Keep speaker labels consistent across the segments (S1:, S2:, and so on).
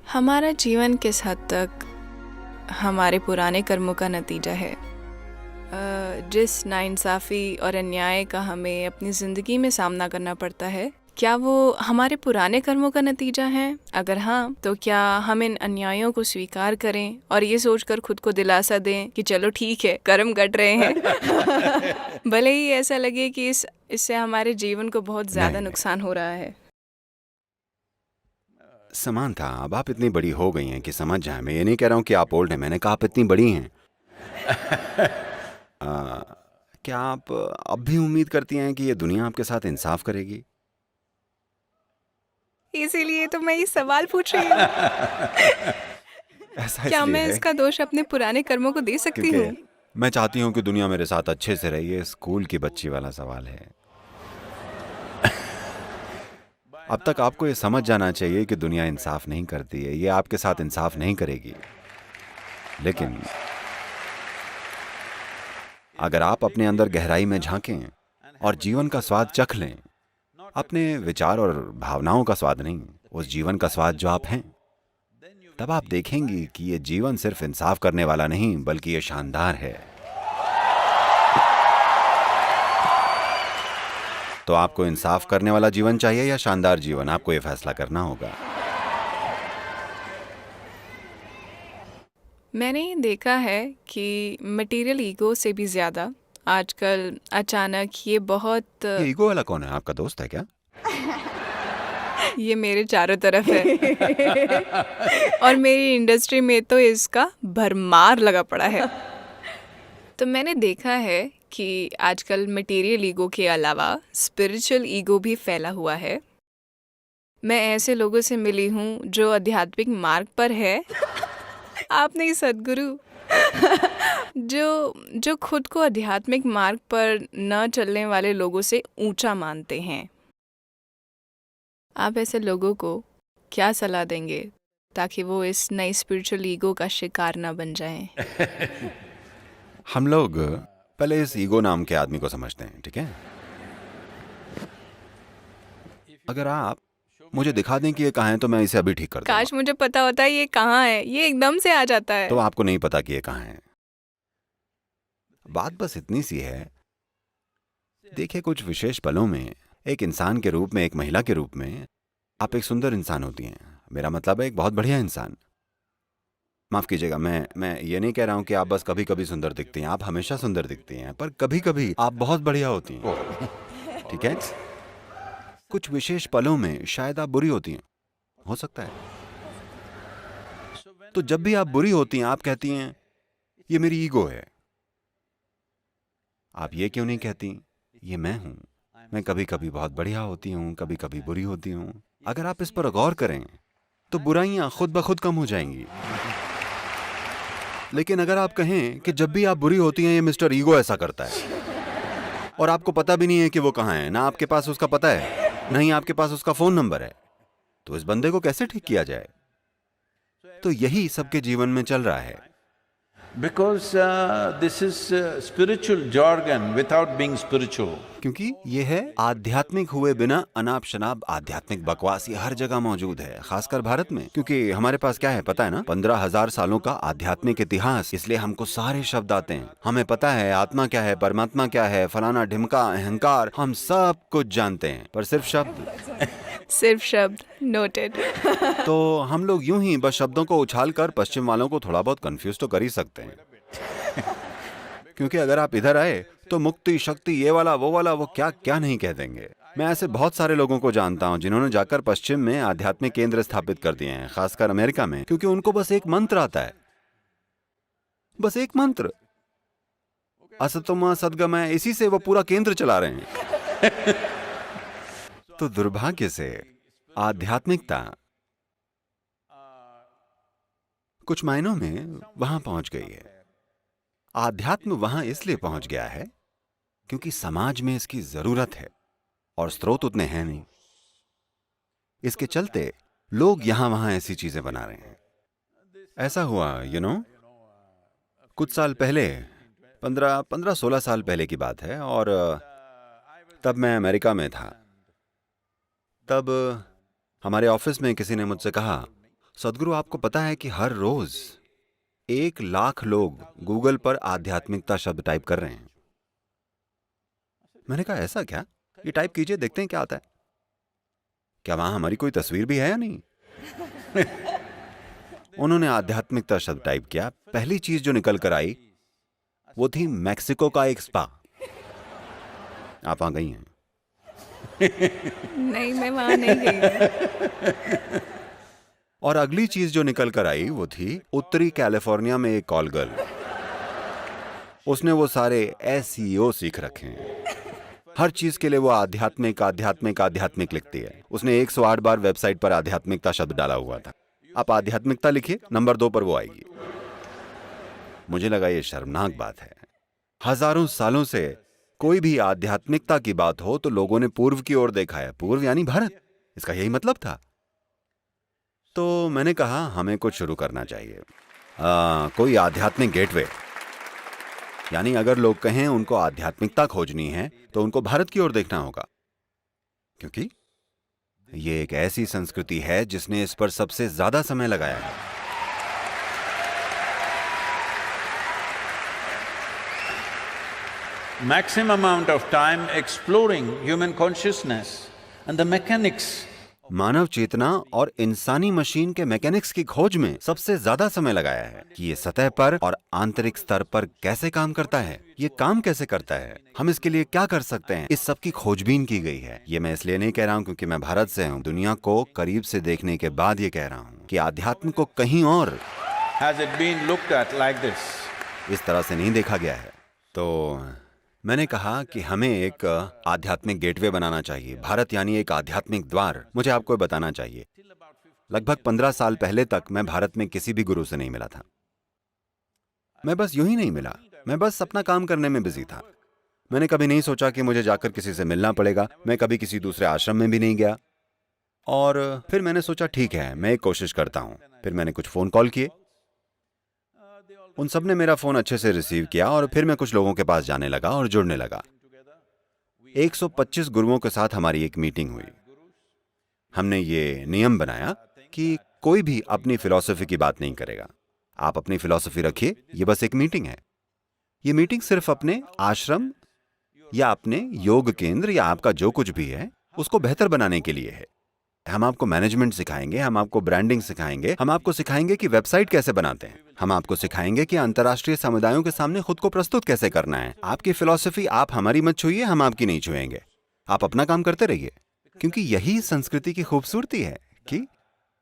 S1: हमारा जीवन किस हद तक हमारे पुराने कर्मों का नतीजा है। जिस नाइंसाफ़ी और अन्याय का हमें अपनी ज़िंदगी में सामना करना पड़ता है, क्या वो हमारे पुराने कर्मों का नतीजा है? अगर हाँ, तो क्या हम इन अन्यायों को स्वीकार करें और ये सोचकर खुद को दिलासा दें कि चलो ठीक है, कर्म कट रहे हैं भले ही ऐसा लगे कि इससे हमारे जीवन को बहुत ज़्यादा नुकसान हो रहा है।
S2: समानता, अब आप इतनी बड़ी हो गई हैं कि समझ जाएं। मैं ये नहीं कह रहा हूँ कि आप ओल्ड हैं, मैंने कहा आप इतनी बड़ी हैं। क्या आप अब भी उम्मीद करती हैं कि ये दुनिया आपके साथ इंसाफ करेगी?
S1: इसीलिए तो मैं ये सवाल पूछ रही हूँ।
S2: ऐसा
S1: क्या
S2: इसलिए
S1: मैं
S2: है
S1: इसका दोष अपने पुराने कर्मों को दे सकती
S2: क्योंकि
S1: हूँ?
S2: मैं चाहती हूँ कि दुनिया मेरे साथ अच्छे से रहे। ये स्कूल की बच्ची वाला सवाल है। अब तक आपको ये समझ जाना चाहिए कि दुनिया इंसाफ नहीं करती है, ये आपके साथ इंसाफ नहीं करेगी। लेकिन अगर आप अपने अंदर गहराई में झांकें और जीवन का स्वाद चख लें, अपने विचार और भावनाओं का स्वाद नहीं, उस जीवन का स्वाद जो आप हैं, तब आप देखेंगी कि ये जीवन सिर्फ इंसाफ करने वाला नहीं बल्कि ये शानदार है। तो आपको इंसाफ करने वाला जीवन चाहिए या शानदार जीवन? आपको ये फैसला करना होगा।
S1: मैंने ये देखा है कि मटेरियल ईगो से भी ज़्यादा आजकल अचानक
S2: ये ईगो वाला कौन है? आपका दोस्त है क्या?
S1: ये मेरे चारों तरफ है और मेरी इंडस्ट्री में तो इसका भरमार लगा पड़ा है। तो मैंने देखा है कि आजकल मटेरियल ईगो के अलावा स्पिरिचुअल ईगो भी फैला हुआ है। मैं ऐसे लोगों से मिली हूँ जो आध्यात्मिक मार्ग पर है। आप नहीं सद्गुरु। जो खुद को आध्यात्मिक मार्ग पर न चलने वाले लोगों से ऊंचा मानते हैं। आप ऐसे लोगों को क्या सलाह देंगे ताकि वो इस नई स्पिरिचुअल ईगो का शिकार ना बन जाएं?
S2: हम लोग पहले इस ईगो नाम के आदमी को समझते हैं, ठीक है? अगर आप मुझे दिखा दें कि ये कहाँ है तो मैं इसे अभी ठीक कर दूंगा।
S1: काश मुझे पता होता ये कहाँ है, ये एकदम से आ जाता है।
S2: तो आपको नहीं पता कि ये कहाँ है। बात बस इतनी सी है, देखिए कुछ विशेष पलों में एक इंसान के रूप में, एक महिला के रूप में आप एक सुंदर इंसान होती हैं। मेरा मतलब है एक बहुत बढ़िया इंसान। माफ कीजिएगा, मैं ये नहीं कह रहा हूं कि आप बस कभी कभी सुंदर दिखती हैं। आप हमेशा सुंदर दिखती हैं, पर कभी कभी आप बहुत बढ़िया होती हैं, ठीक है? कुछ विशेष पलों में शायद आप बुरी होती हैं, हो सकता है। तो जब भी आप बुरी होती हैं आप कहती हैं ये मेरी ईगो है। आप ये क्यों नहीं कहती ये मैं हूं? मैं कभी कभी बहुत बढ़िया होती हूं, कभी कभी बुरी होती हूं। अगर आप इस पर गौर करें तो बुराइयां खुद ब खुद कम हो जाएंगी। लेकिन अगर आप कहें कि जब भी आप बुरी होती हैं ये मिस्टर ईगो ऐसा करता है, और आपको पता भी नहीं है कि वो कहाँ है, ना आपके पास उसका पता है, नहीं आपके पास उसका फोन नंबर है, तो इस बंदे को कैसे ठीक किया जाए? तो यही सबके जीवन में चल रहा है।
S3: Because this is spiritual jargon without being spiritual.
S2: क्योंकि ये है आध्यात्मिक हुए बिना अनाप शनाप आध्यात्मिक बकवास। ये हर जगह मौजूद है, खासकर भारत में, क्योंकि हमारे पास क्या है पता है ना, 15,000 सालों का आध्यात्मिक इतिहास। इसलिए हमको सारे शब्द आते हैं, हमें पता है आत्मा क्या है, परमात्मा क्या है, फलाना ढिमका, अहंकार, हम सब कुछ जानते हैं, पर
S1: सिर्फ शब्द नोटेड।
S2: तो हम लोग यूं ही बस शब्दों को उछाल कर पश्चिम वालों को थोड़ा बहुत कंफ्यूज तो कर ही सकते हैं। क्योंकि अगर आप इधर आए तो मुक्ति, शक्ति, ये वाला वो क्या क्या नहीं कह देंगे। मैं ऐसे बहुत सारे लोगों को जानता हूं जिन्होंने जाकर पश्चिम में आध्यात्मिक केंद्र स्थापित कर दिए हैं, खासकर अमेरिका में, क्योंकि उनको बस एक मंत्र आता है, बस एक मंत्र, असतोमा सद्गमय, इसी से वो पूरा केंद्र चला रहे हैं। तो दुर्भाग्य से आध्यात्मिकता कुछ मायनों में वहां पहुंच गई है। आध्यात्म वहां इसलिए पहुंच गया है क्योंकि समाज में इसकी जरूरत है और स्रोत उतने हैं नहीं। इसके चलते लोग यहां वहां ऐसी चीजें बना रहे हैं। ऐसा हुआ कुछ साल पहले, 15-16 साल पहले की बात है, और तब मैं अमेरिका में था। तब हमारे ऑफिस में किसी ने मुझसे कहा, सदगुरु, आपको पता है कि हर रोज 1 लाख लोग गूगल पर आध्यात्मिकता शब्द टाइप कर रहे हैं। मैंने कहा ऐसा क्या? ये टाइप कीजिए, देखते हैं क्या आता है। क्या वहां हमारी कोई तस्वीर भी है या नहीं? उन्होंने आध्यात्मिकता शब्द टाइप किया। पहली चीज जो निकल कर आई वो थी मैक्सिको का एक स्पा। आप वहां गई हैं?
S1: नहीं, मैं वहाँ नहीं गई।
S2: और अगली चीज जो निकल कर आई वो थी उत्तरी कैलिफोर्निया में एक कॉल गर्ल। उसने वो सारे SEO सीख रखे हैं। हर चीज के लिए वो आध्यात्मिक आध्यात्मिक आध्यात्मिक लिखती है। उसने 108 बार वेबसाइट पर आध्यात्मिकता शब्द डाला हुआ था। आप आध्यात्मिकता लिखिए, नंबर 2 पर वो आएगी। मुझे लगा ये शर्मनाक बात है। हजारों सालों से कोई भी आध्यात्मिकता की बात हो तो लोगों ने पूर्व की ओर देखा है। पूर्व यानी भारत, इसका यही मतलब था। तो मैंने कहा हमें कुछ शुरू करना चाहिए, कोई आध्यात्मिक गेटवे। यानी अगर लोग कहें उनको आध्यात्मिकता खोजनी है तो उनको भारत की ओर देखना होगा, क्योंकि ये एक ऐसी संस्कृति है जिसने इस पर सबसे ज्यादा समय लगाया है।
S3: Maximum amount of time exploring human consciousness and the mechanics.
S2: मानव चेतना और इंसानी मशीन के मैकेनिक्स की खोज में सबसे ज्यादा समय लगाया है कि ये सतह पर और आंतरिक स्तर पर कैसे काम करता है, ये काम कैसे करता है, हम इसके लिए क्या कर सकते हैं। इस सब की खोजबीन की गई है। ये मैं इसलिए नहीं कह रहा हूँ क्योंकि मैं भारत से हूँ। दुनिया को करीब से देखने के बाद ये कह रहा हूँ कि आध्यात्म को कहीं और
S3: Has it been looked at like this?
S2: इस तरह से नहीं देखा गया है। तो मैंने कहा कि हमें एक आध्यात्मिक गेटवे बनाना चाहिए। भारत यानी एक आध्यात्मिक द्वार। मुझे आपको बताना चाहिए, लगभग 15 साल पहले तक मैं भारत में किसी भी गुरु से नहीं मिला था। मैं बस यूं ही नहीं मिला, मैं बस अपना काम करने में बिजी था। मैंने कभी नहीं सोचा कि मुझे जाकर किसी से मिलना पड़ेगा। मैं कभी किसी दूसरे आश्रम में भी नहीं गया। और फिर मैंने सोचा ठीक है, मैं एक कोशिश करता हूं। फिर मैंने कुछ फोन कॉल किए, उन सब ने मेरा फोन अच्छे से रिसीव किया और फिर मैं कुछ लोगों के पास जाने लगा और जुड़ने लगा। 125 गुरुओं के साथ हमारी एक मीटिंग हुई। हमने ये नियम बनाया कि कोई भी अपनी फिलॉसफी की बात नहीं करेगा। आप अपनी फिलॉसफी रखिए, ये बस एक मीटिंग है। ये मीटिंग सिर्फ अपने आश्रम या अपने योग केंद्र या आपका जो कुछ भी है उसको बेहतर बनाने के लिए है। हम आपको मैनेजमेंट सिखाएंगे, हम आपको ब्रांडिंग सिखाएंगे, हम आपको सिखाएंगे कि वेबसाइट कैसे बनाते हैं, हम आपको सिखाएंगे कि अंतर्राष्ट्रीय समुदायों के सामने खुद को प्रस्तुत कैसे करना है। आपकी फिलॉसफी आप हमारी मत छुइए, हम आपकी नहीं छुएंगे। आप अपना काम करते रहिए, क्योंकि यही संस्कृति की खूबसूरती है कि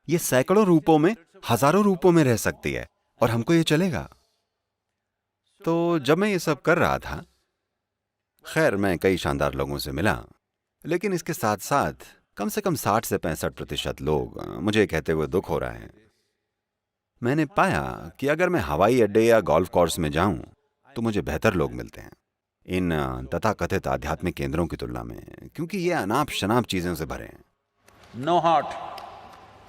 S2: ये सैकड़ों रूपों में, हजारों रूपों में रह सकती है और हमको ये चलेगा। तो जब मैं ये सब कर रहा था, खैर मैं कई शानदार लोगों से मिला, लेकिन इसके साथ साथ कम से कम 60 से 65% लोग मुझे कहते हुए दुख हो रहा है। मैंने पाया कि अगर मैं हवाई अड्डे या गोल्फ कोर्स में जाऊं तो मुझे बेहतर लोग मिलते हैं इन तथाकथित आध्यात्मिक केंद्रों की तुलना में, क्योंकि ये अनाप शनाप चीजों से भरे हैं।
S3: No heart,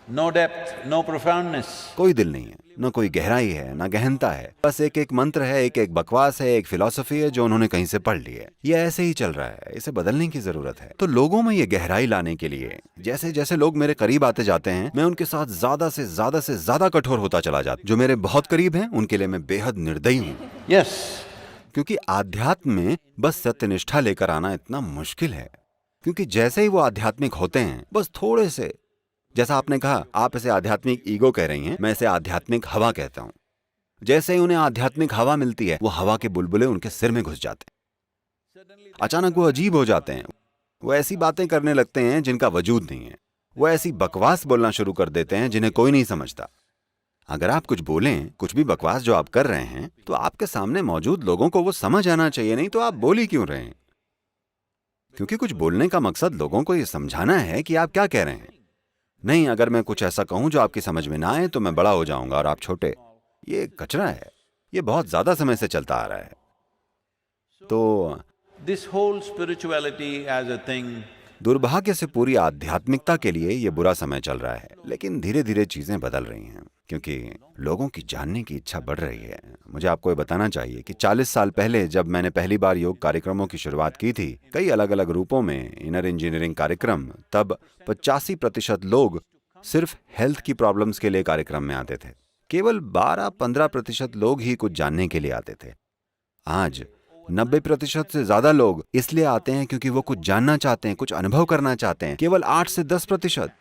S3: no depth, no profoundness.
S2: कोई दिल नहीं है, न कोई गहराई है, न गहनता है। बस एक एक मंत्र है, एक एक बकवास है, एक फिलॉसफी है जो उन्होंने कहीं से पढ़ ली है। ये ऐसे ही चल रहा है, इसे बदलने की जरूरत है। तो लोगों में ये गहराई लाने के लिए जैसे जैसे लोग मेरे करीब आते जाते हैं, मैं उनके साथ ज्यादा से ज्यादा कठोर होता चला जाता। जो मेरे बहुत करीब हैं उनके लिए मैं बेहद निर्दयी हूँ।
S3: Yes.
S2: क्योंकि आध्यात्म में बस सत्यनिष्ठा लेकर आना इतना मुश्किल है। क्योंकि जैसे ही वो आध्यात्मिक होते हैं, बस थोड़े से, जैसा आपने कहा, आप इसे आध्यात्मिक ईगो कह रही हैं, मैं इसे आध्यात्मिक हवा कहता हूं। जैसे ही उन्हें आध्यात्मिक हवा मिलती है, वो हवा के बुलबुले उनके सिर में घुस जाते हैं। अचानक वो अजीब हो जाते हैं। वो ऐसी बातें करने लगते हैं जिनका वजूद नहीं है। वो ऐसी बकवास बोलना शुरू कर देते हैं जिन्हें कोई नहीं समझता। अगर आप कुछ बोलें, कुछ भी बकवास जो आप कर रहे हैं, तो आपके सामने मौजूद लोगों को वो समझ आना चाहिए, नहीं तो आप बोल ही क्यों रहे हैं? क्योंकि कुछ बोलने का मकसद लोगों को ये समझाना है कि आप क्या कह रहे हैं। नहीं, अगर मैं कुछ ऐसा कहूं जो आपकी समझ में ना आए तो मैं बड़ा हो जाऊंगा और आप छोटे। ये कचरा है, ये बहुत ज्यादा समय से चलता आ रहा है। तो
S3: This whole spirituality as a thing,
S2: दुर्भाग्य से पूरी आध्यात्मिकता के लिए ये बुरा समय चल रहा है। लेकिन धीरे धीरे चीजें बदल रही हैं, क्योंकि लोगों की जानने की इच्छा बढ़ रही है। मुझे आपको ये बताना चाहिए कि 40 साल पहले जब मैंने पहली बार योग कार्यक्रमों की शुरुआत की थी, कई अलग अलग रूपों में, इनर इंजीनियरिंग कार्यक्रम, तब 85% लोग सिर्फ हेल्थ की प्रॉब्लम्स के लिए कार्यक्रम में आते थे। केवल 12-15% लोग ही कुछ जानने के लिए आते थे। आज 90% से ज्यादा लोग इसलिए आते हैं क्योंकि वो कुछ जानना चाहते हैं, कुछ अनुभव करना चाहते हैं। केवल 8 से 10%।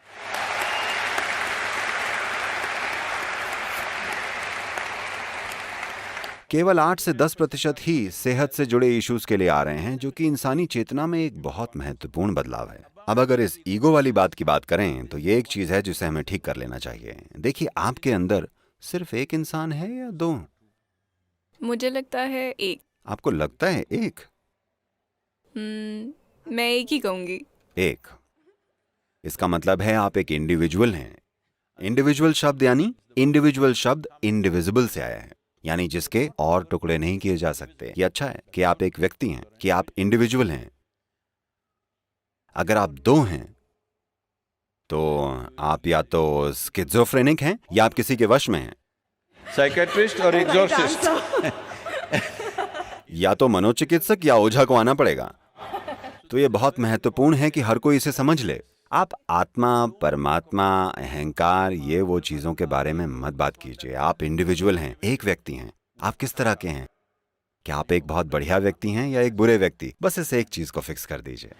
S2: केवल 8 से 10% ही सेहत से जुड़े इश्यूज के लिए आ रहे हैं, जो कि इंसानी चेतना में एक बहुत महत्वपूर्ण बदलाव है। अब अगर इस ईगो वाली बात की बात करें तो ये एक चीज है जिसे हमें ठीक कर लेना चाहिए। देखिए, आपके अंदर सिर्फ एक इंसान है या दो?
S1: मुझे लगता है एक।
S2: आपको लगता है एक?
S1: मैं एक ही कहूंगी।
S2: एक। इसका मतलब है आप एक इंडिविजुअल हैं। इंडिविजुअल शब्द इंडिविजिबल से आया है, यानी जिसके और टुकड़े नहीं किए जा सकते। ये अच्छा है कि आप एक व्यक्ति हैं, कि आप इंडिविजुअल हैं। अगर आप दो हैं तो आप या तो स्किज़ोफ्रेनिक हैं या आप किसी के वश में हैं।
S3: Psychiatrist or exorcist?
S2: या तो मनोचिकित्सक या ओझा को आना पड़ेगा। तो ये बहुत महत्वपूर्ण है कि हर कोई इसे समझ ले। आप आत्मा, परमात्मा, अहंकार, ये वो चीजों के बारे में मत बात कीजिए। आप इंडिविजुअल हैं, एक व्यक्ति हैं। आप किस तरह के हैं? क्या आप एक बहुत बढ़िया व्यक्ति हैं या एक बुरे व्यक्ति? बस इस एक चीज को फिक्स कर दीजिए।